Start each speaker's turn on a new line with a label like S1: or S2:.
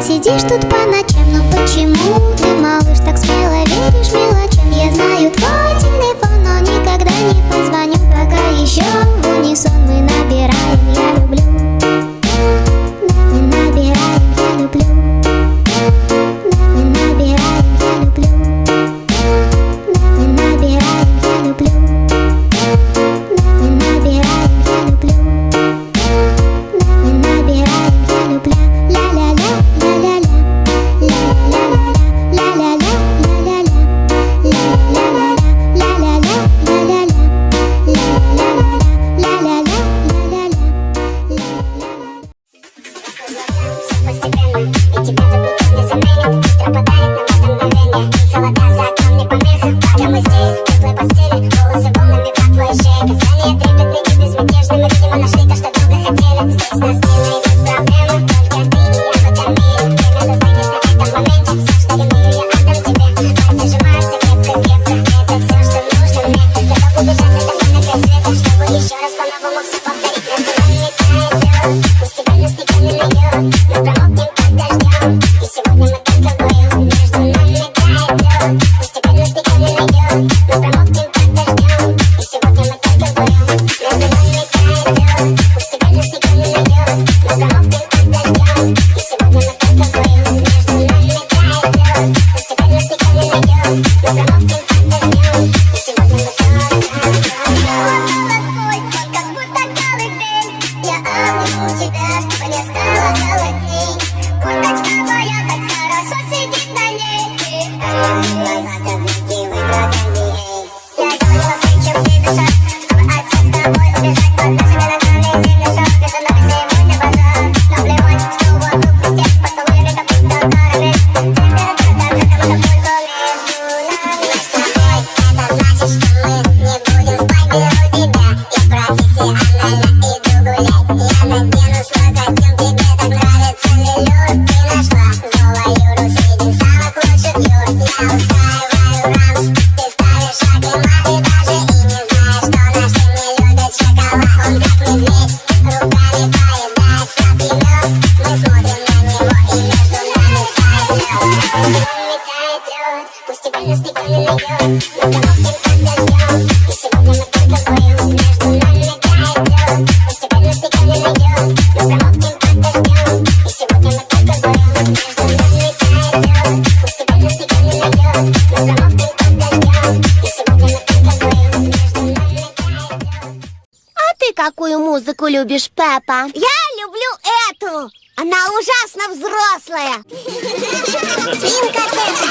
S1: Сидишь тут по ночам, но почему ты, малыш, так смело веришь мелочам? Я знаю твой телефон, но никогда не позвоню, пока еще в унисон мы набираем «Я люблю». Мы набираем «Я люблю». Мы набираем «Я люблю». Мы набираем «Я люблю». Мы набираем «Я люблю». Мы набираем «Я люблю».
S2: Какую музыку любишь, Пеппа?
S3: Я люблю эту! Она ужасно взрослая!
S1: Свинка Пеппа.